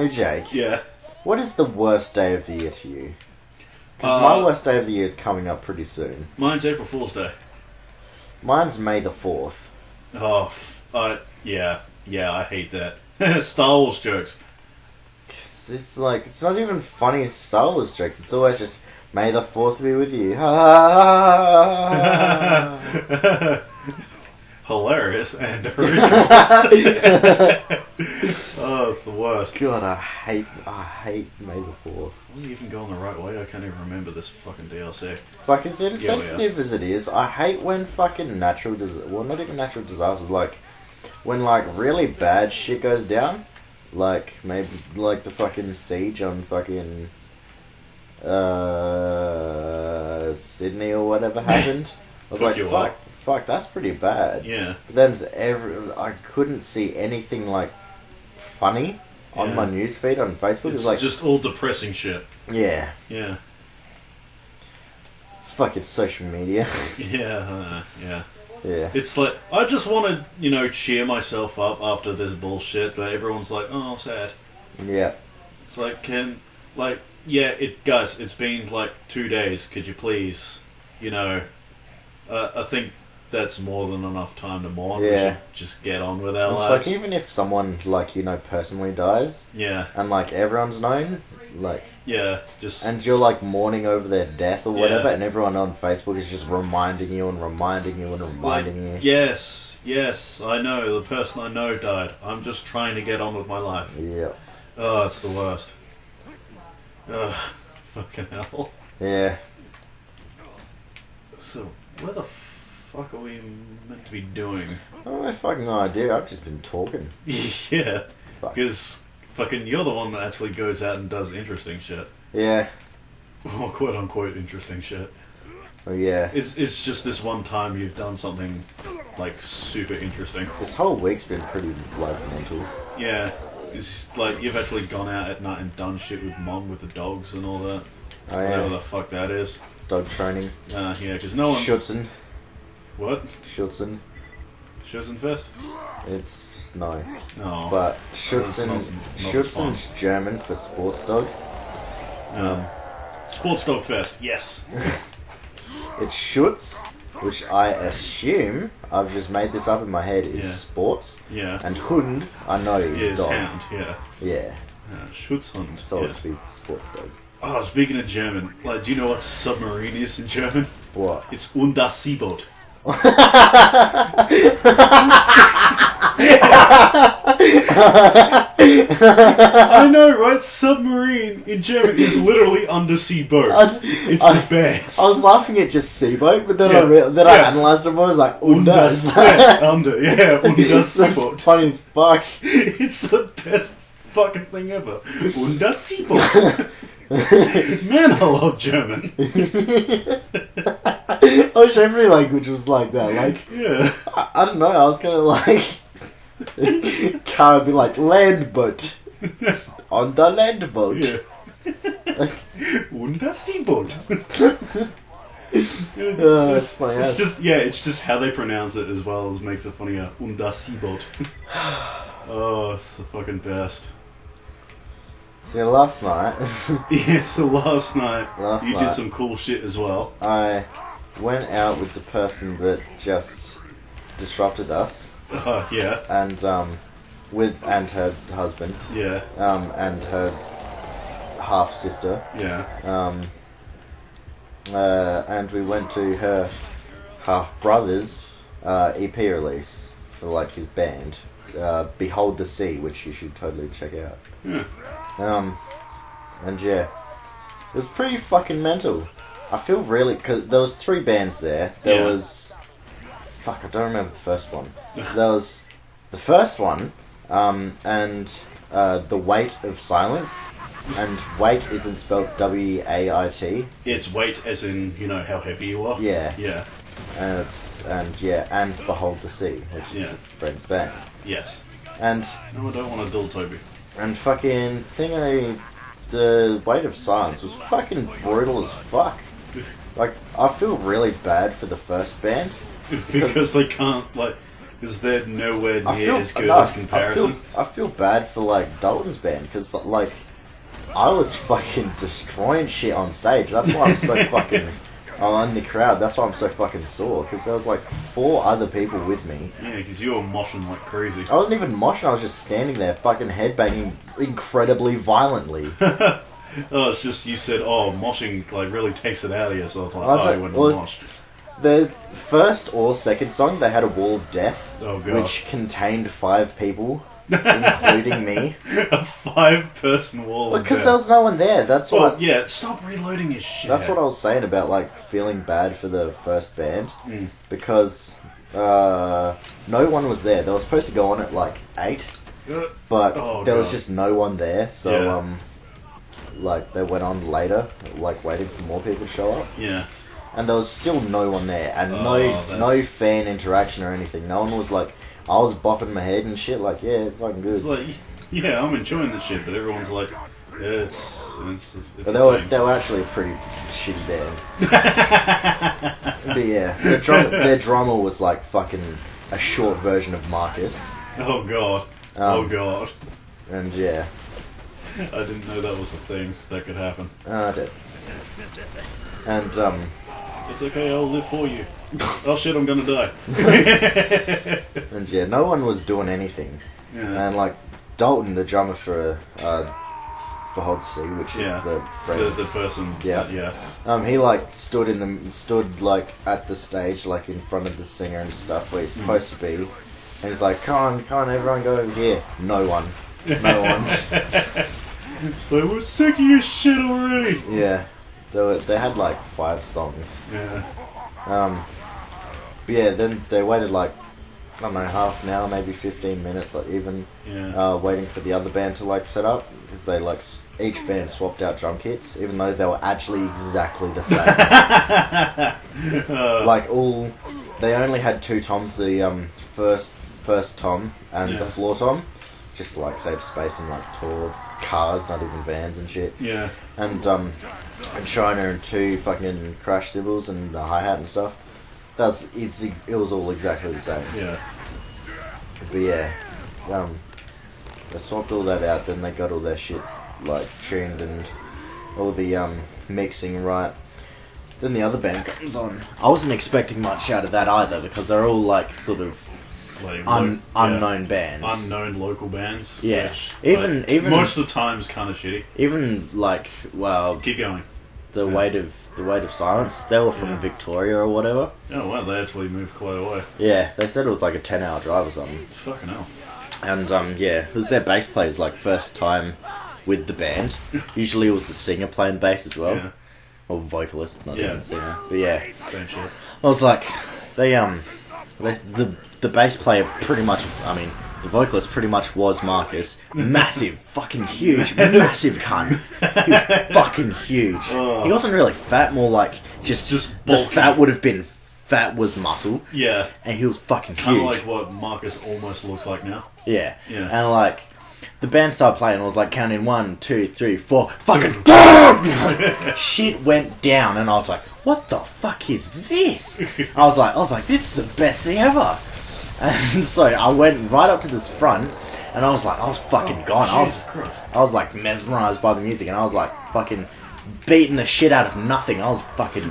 Hey Jake. Yeah. What is the worst day of the year to you? Because my worst day of the year is coming up pretty soon. Mine's April Fool's Day. Mine's May the 4th. Oh, yeah, I hate that. Star Wars jokes. It's like, it's not even funny Star Wars jokes. It's always just, May the 4th be with you. Hilarious and original. Oh, it's the worst. God, I hate May the 4th. Why are you even going the right way? I can't even remember this fucking DLC. It's like, as insensitive as it is, I hate when fucking natural well, not even natural disasters, like, when, like, really bad shit goes down. Like, maybe, like, the fucking siege on fucking, Sydney or whatever happened. I was like, fuck, that's pretty bad. Yeah. But then I couldn't see anything, like, funny on my newsfeed on Facebook. It's like just all depressing shit. Yeah. Yeah. Fuck, it's social media. Yeah. Yeah. It's like, I just want to, cheer myself up after this bullshit, but everyone's like, oh, sad. Yeah. It's like, guys, it's been like 2 days, could you please, I think that's more than enough time to mourn. Yeah. We should just get on with our lives. It's like, even if someone, like, personally dies, yeah, and, like, everyone's known, like, yeah, just, and you're, like, mourning over their death or whatever, and everyone on Facebook is just reminding you and reminding you and reminding you. Yes, I know, the person I know died. I'm just trying to get on with my life. Yeah. Oh, it's the worst. Ugh, fucking hell. Yeah. So, where the fuck are we meant to be doing? I don't have fucking idea, I've just been talking. Yeah, because fucking you're the one that actually goes out and does interesting shit. Yeah. Or quote unquote interesting shit. Oh yeah. It's just this one time you've done something, like, super interesting. This whole week's been pretty, like, mental. Yeah. It's like, you've actually gone out at night and done shit with Mom with the dogs and all that. Oh Whatever yeah. the fuck that is. Dog training. Yeah, because no one... Schutzen. What? Schutzen. Schützenfest? It's no. No. But Schutzen's German for sports dog. Sports Dog Fest, yes. It's Schutz, which I assume, I've just made this up in my head, is sports. Yeah. And Hund, I know is dog. Hound, yeah. Yeah. Schutzhund. So yes. it'd be sports dog. Oh, speaking of German, like, do you know what submarine is in German? What? It's Unterseeboot. I know, right? Submarine in German is literally undersea boat. It's the best. I was laughing at just sea boat, but then I analysed it more. I was like, Under. Unterseeboot. That's funny as fuck. It's the best fucking thing ever. Unterseeboot. Man, I love German. I wish every language was like that. Like, yeah. I don't know. I was gonna like, car would be like land boat, on the land boat. Yeah. Unterseeboot. That's funny. It's just how they pronounce it as well as makes it funnier. Unterseeboot. Oh, it's the fucking best. So last night. Yeah, so last night you did some cool shit as well. I went out with the person that just disrupted us. Yeah. And and her husband. Yeah. And her half sister. Yeah. And we went to her half brother's EP release for like his band, Behold the Sea, which you should totally check out. Yeah. And yeah, it was pretty fucking mental. I feel really, cause there was 3 bands there. There was, fuck, I don't remember the first one. There was the first one, and The Weight of Silence. And weight isn't spelled W-A-I-T. It's weight as in, how heavy you are. Yeah. Yeah. And and Behold the Sea, which is the friend's band. Yes. And no, I don't want to dull Toby. And fucking the Weight of Silence was fucking brutal as fuck. Like, I feel really bad for the first band because they can't, like, Because they're nowhere I near feel as good no, as comparison. I feel bad for like Dalton's band because like I was fucking destroying shit on stage. That's why I'm so fucking. I'm in the crowd. That's why I'm so fucking sore because there was like 4 other people with me. Yeah, because you were moshing like crazy. I wasn't even moshing. I was just standing there, fucking headbanging incredibly violently. Oh, it's just you said, oh, moshing like really takes it out of you. So I was like, you wouldn't mosh. The first or second song, they had a wall of death, which contained 5 people, including me. A 5-person wall of death. Because there was no one there. That's what. Yeah, stop reloading your shit. That's what I was saying about like feeling bad for the first band, because no one was there. They were supposed to go on at like 8, but there was just no one there. So like they went on later, like waiting for more people to show up. Yeah. And there was still no one there, and no fan interaction or anything. No one was like, I was bopping my head and shit, like, yeah, it's fucking good. It's like, yeah, I'm enjoying this shit, but everyone's like, yeah, it's but they were actually a pretty shitty band. But yeah, their drummer was like fucking a short version of Marcus. Oh god. Oh god. And yeah. I didn't know that was a thing that could happen. I did. And it's okay, I'll live for you. Oh shit, I'm gonna die. And yeah, no one was doing anything. Yeah. And like Dalton, the drummer for Behold the Sea, which is the friends, the person. Yeah. He like stood like at the stage, like in front of the singer and stuff, where he's supposed to be. And he's like, come on, everyone go over here. No one. No one. They were sick of your shit already. Yeah. They had like 5 songs. Yeah. But yeah, then they waited like, I don't know, half an hour, maybe 15 minutes, like even, waiting for the other band to like set up, because they like each band swapped out drum kits, even though they were actually exactly the same. Like they only had 2 toms, the first tom and the floor tom, just to like save space and like tour cars, not even vans and shit. Yeah. And China and 2 fucking crash cymbals and a hi-hat and stuff. It was all exactly the same. Yeah. But yeah, they swapped all that out, then they got all their shit like tuned and all the mixing right. Then the other band comes on. I wasn't expecting much out of that either, because they're all like sort of like unknown bands, unknown local bands. Yeah, which, even most of the time is kind of shitty. Even like, well, keep going. The weight of silence. They were from Victoria or whatever. Oh wow, they actually moved quite a way. Yeah, they said it was like a 10-hour drive or something. Fucking hell. And yeah, it was their bass player's like first time with the band. Usually it was the singer playing bass as well. Yeah. Or vocalist, not even singer. But yeah. Same shit. I was like, the bass player pretty much, I mean, the vocalist pretty much was Marcus. Massive, fucking huge, massive cunt. He was fucking huge. He wasn't really fat, more like just the fat would have been fat was muscle. Yeah. And he was fucking huge. Kind of like what Marcus almost looks like now. Yeah. Yeah. And like, the band started playing and I was like counting 1, 2, 3, 4, fucking shit went down and I was like, what the fuck is this? I was like, this is the best thing ever. And so I went right up to this front, and I was fucking gone. I was like mesmerized by the music, and I was like fucking beating the shit out of nothing. I was fucking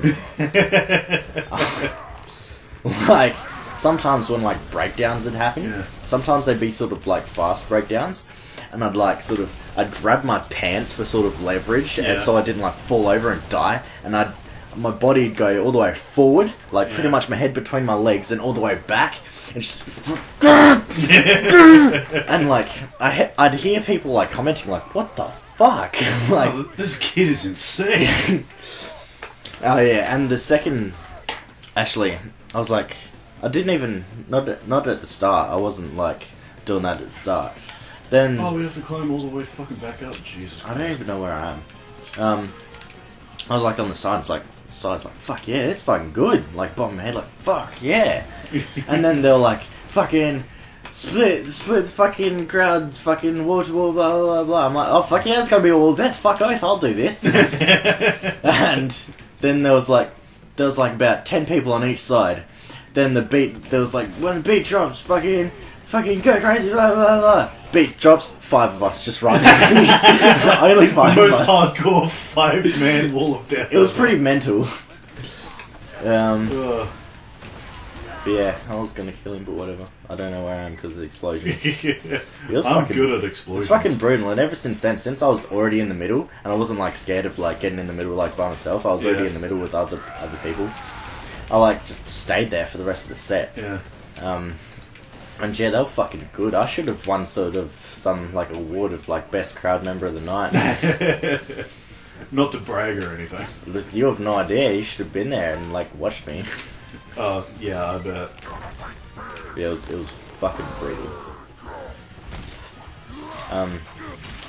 like, sometimes when like breakdowns would happen, sometimes they'd be sort of like fast breakdowns, and I'd grab my pants for sort of leverage, and so I didn't like fall over and die, and my body'd go all the way forward, like pretty much my head between my legs, and all the way back. And just and like I'd hear people like commenting like, what the fuck? Like, oh, this kid is insane. Oh yeah, and the second, actually, I was like, I didn't even not at the start. I wasn't like doing that at the start. Then we have to climb all the way fucking back up. Jesus Christ. I don't even know where I am. I was like on the sides like, fuck yeah, it's fucking good. Like, bobbing my head, like, fuck yeah. And then they're like, fucking split the fucking crowd, fucking wall to wall, blah blah blah. I'm like, oh fuck yeah, it's gonna be all dance. Fuck oath, I'll do this. And then there was like about 10 people on each side, then the beat, there was like, when the beat drops, fucking go crazy, blah, blah, blah. Beat drops, 5 of us just running. Only 5 of us. Most hardcore 5-man wall of death. It was pretty mental. But yeah, I was gonna kill him, but whatever. I don't know where I am because of the explosion. I'm good at explosions. It's fucking brutal, and ever since then, since I was already in the middle, and I wasn't like scared of like getting in the middle like by myself, I was already in the middle with other people. I like just stayed there for the rest of the set. Yeah. And yeah, they were fucking good. I should have won sort of some like award of like best crowd member of the night. Not to brag or anything. You have no idea. You should have been there and like watched me. Yeah, I bet. Yeah, it was fucking brutal.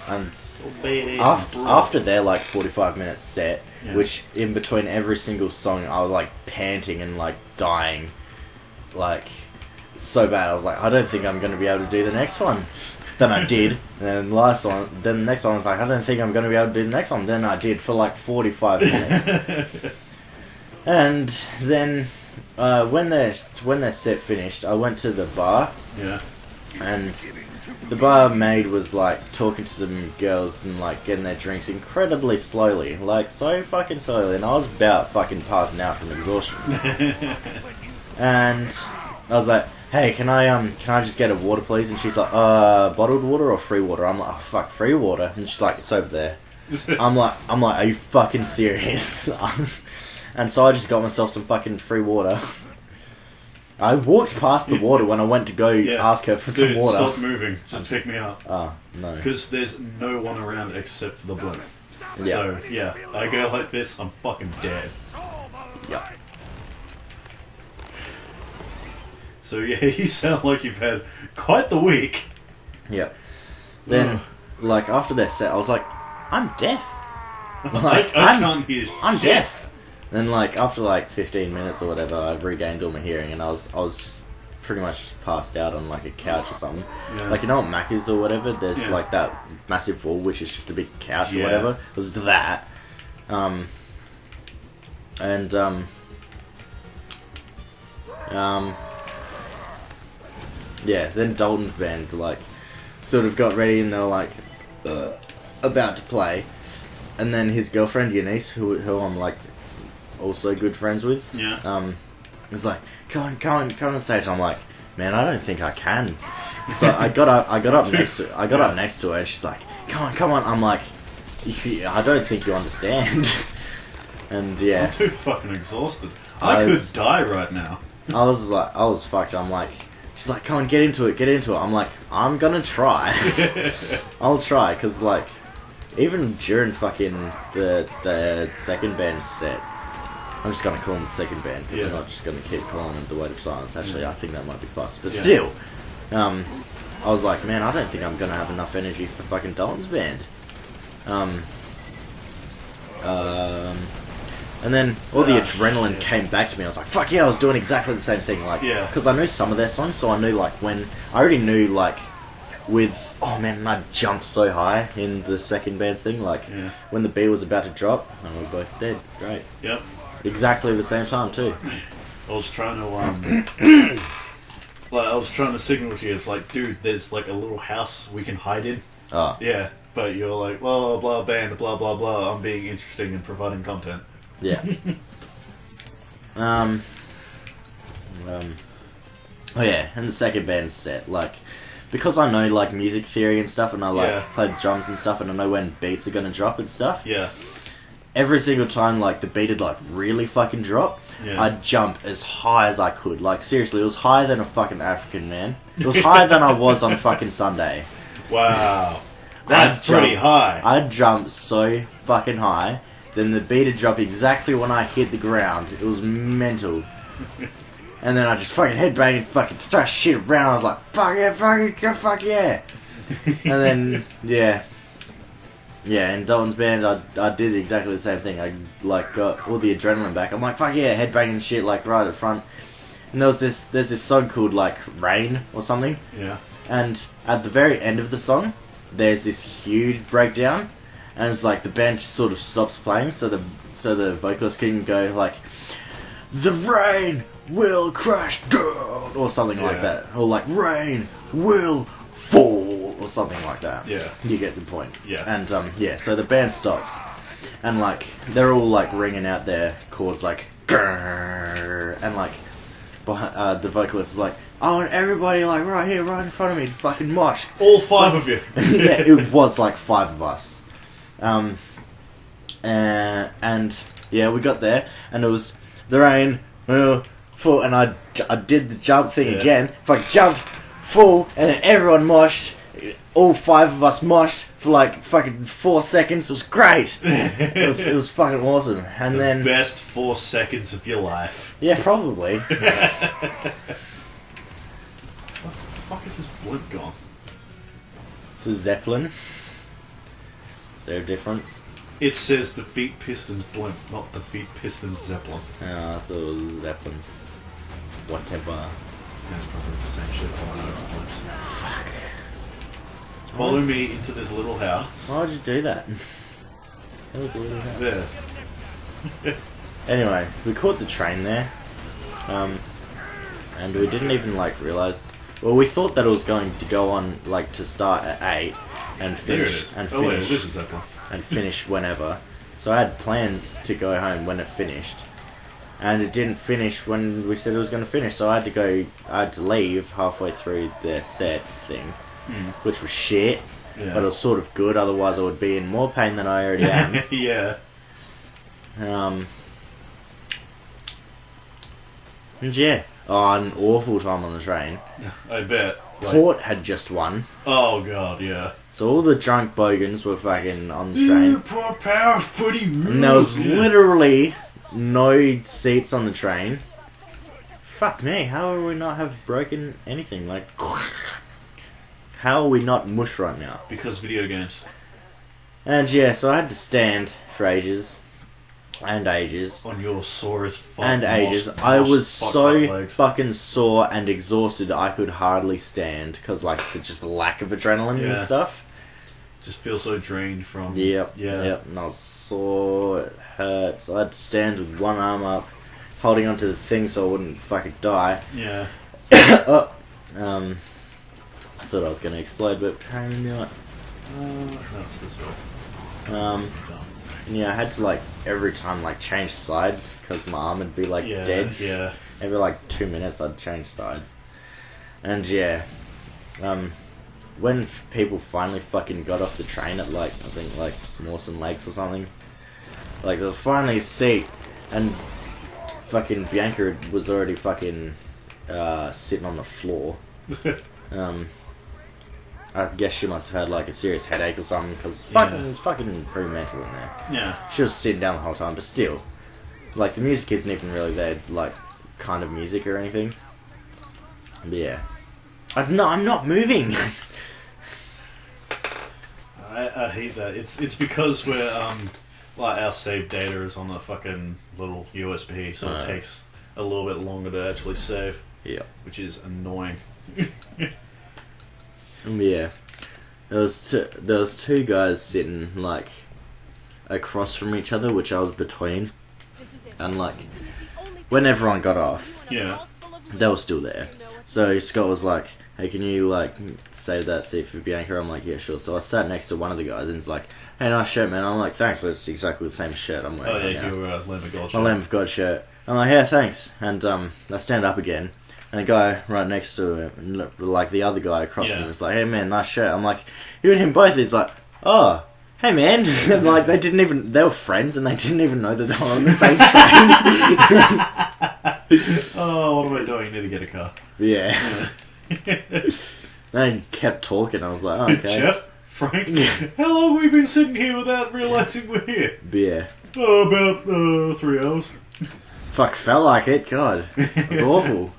And after their like 45-minute set, which in between every single song I was like panting and like dying, like so bad. I was like, I don't think I'm gonna be able to do the next one. Then I did, and then the next one I was like, I don't think I'm gonna be able to do the next one. Then I did for like 45 minutes, and then when their set finished, I went to the bar. Yeah. And the barmaid was like talking to some girls and like getting their drinks incredibly slowly, like so fucking slowly, and I was about fucking passing out from exhaustion. And I was like, "Hey, can I just get a water, please?" And she's like, bottled water or free water?" I'm like, "Oh fuck, free water." And she's like, "It's over there." I'm like, "Are you fucking serious?" And so I just got myself some fucking free water. I walked past the water when I went to go ask her for some water. Stop moving. Just pick me up. Oh, no. Because there's no one around except for the blimp. Yeah. So, yeah, I go like this, I'm fucking dead. Yeah. So, yeah, you sound like you've had quite the week. Yeah. Then, like, after their set, I was like, I'm deaf. Like, I can't hear I'm shit. deaf. Then, like, after, like, 15 minutes or whatever, I regained all my hearing, and I was just pretty much passed out on, like, a couch or something. Yeah. Like, you know what Mac is or whatever? There's, like, that massive wall, which is just a big couch or whatever. It was that. Yeah, then Dalton's band, like, sort of got ready, and they were, like, about to play. And then his girlfriend, Eunice, who I'm, like, also good friends with. Yeah. Was like, come on stage. I'm like, man, I don't think I can. So I got up next to her, and she's like, come on. I'm like, I don't think you understand. And yeah, I'm too fucking exhausted. I could die right now. I was fucked. I'm like, she's like, come on, get into it. I'm like, I'm gonna try. I'll try, cause like, even during fucking the second band set. I'm just going to call them the second band, because I'm not just going to keep calling them the Weight of Silence. Actually, I think that might be faster. But still, I was like, man, I don't think I'm going to have enough energy for fucking Dalton's band. And then all the adrenaline came back to me. I was like, fuck yeah, I was doing exactly the same thing. Like, because I knew some of their songs, so I knew, like, I already knew, like, with, oh man, I jumped so high in the second band's thing. Like, when the beat was about to drop, and we were both dead. Great. Yep. Exactly the same time too. I was trying to signal to you. It's like, dude, there's like a little house we can hide in. Oh. Yeah, but you're like, blah blah band, blah blah blah. I'm being interesting and providing content. Yeah. Oh yeah, and the second band set, like, because I know like music theory and stuff, and I like play drums and stuff, and I know when beats are gonna drop and stuff. Yeah. Every single time, like, the beat would, like, really fucking drop, I'd jump as high as I could. Like, seriously, it was higher than a fucking African man. It was higher than I was on fucking Sunday. Wow. That's pretty high. I'd jump so fucking high, then the beat would drop exactly when I hit the ground. It was mental. And then I just fucking headbang and fucking throw shit around. I was like, fuck yeah. And then, yeah, in Dalton's band, I did exactly the same thing. I, like, got all the adrenaline back. I'm like, fuck yeah, headbanging shit, like, right at front. And there's this song called, like, Rain or something. Yeah. And at the very end of the song, there's this huge breakdown. And it's like, the band just sort of stops playing, so the vocalist can go, like, the rain will crash down, or something like that, or like rain will fall, or something like that. Yeah. You get the point. Yeah. And so the band stops, and like they're all like ringing out their chords like, grrr, and like the vocalist is like, I want everybody like right here, right in front of me to fucking mosh. All 5 of you. Yeah, it was like 5 of us. And yeah, we got there, and it was the rain, full, and I did the jump thing again. If I jumped full, and then everyone moshed. All 5 of us moshed for like fucking 4 seconds. It was great. It was fucking awesome. And then best 4 seconds of your life. Yeah, probably. What the fuck is this blimp gone? It's a Zeppelin. Is there a difference? It says defeat Pistons blimp, not defeat Pistons Zeppelin. Oh, I thought it was a Zeppelin. Whatever. That's probably the same shit all over blimps. Fuck. Follow me into this little house. Why would you do that? There. Anyway, we caught the train there. And we didn't even like realise. Well, we thought that it was going to go on like to start at 8 and finish This is Zeppelin. And finish whenever. So I had plans to go home when it finished, and it didn't finish when we said it was going to finish. So I had to leave halfway through the set thing, which was shit. Yeah. But it was sort of good. Otherwise, I would be in more pain than I already am. Yeah. And yeah. Oh, an awful time on the train. I bet. Port had just won. Oh god, yeah. So all the drunk bogans were fucking on the train. Poor power footy moves. And there was literally no seats on the train. Fuck me, how are we not have broken anything? Like, how are we not mush right now? Because video games. And yeah, so I had to stand for ages. And ages. On your sore as fuck. And ages. I was so fucking sore and exhausted I could hardly stand. Because, like, just the lack of adrenaline and stuff. Just feel so drained from... Yep. And I was sore, it hurt. So I had to stand with one arm up, holding onto the thing so I wouldn't fucking die. Yeah. I thought I was going to explode, but apparently not. No, it's this way. Yeah, I had to, like, every time, like, change sides, because my arm would be, like, dead. Yeah. Every, like, 2 minutes I'd change sides. And, yeah. When people finally fucking got off the train at, like, I think, like, Mawson Lakes or something, like, there was finally a seat, and fucking Bianca was already fucking, sitting on the floor. I guess she must have had like a serious headache or something, because it was fucking pretty mental in there. Yeah. She was sitting down the whole time, but still. Like, the music isn't even really their, like, kind of music or anything. But yeah. I'm not moving! I hate that. It's because we're, like, our save data is on a fucking little USB, so it takes a little bit longer to actually save. Yeah. Which is annoying. Yeah, there was two guys sitting like across from each other, which I was between, and like when everyone got off, they were still there. So Scott was like, "Hey, can you like save that seat for Bianca?" I'm like, "Yeah, sure." So I sat next to one of the guys, and he's like, "Hey, nice shirt, man." I'm like, "Thanks." It's exactly the same shirt I'm wearing. Oh yeah, right now. your Lamb of God shirt. My Lamb of God shirt. I'm like, "Yeah, thanks." And I stand up again. And the guy right next to him, like the other guy across from him, was like, "Hey man, nice shirt." I'm like, "You and him both." He's like, "Oh, hey man." And like they were friends and they didn't even know that they were on the same train. Oh, what am I doing? Need to get a car. Yeah. They kept talking. I was like, "Oh, okay." Jeff, Frank, how long have we been sitting here without realising we're here? Yeah. Oh, about 3 hours. Fuck, felt like it. God, it was awful.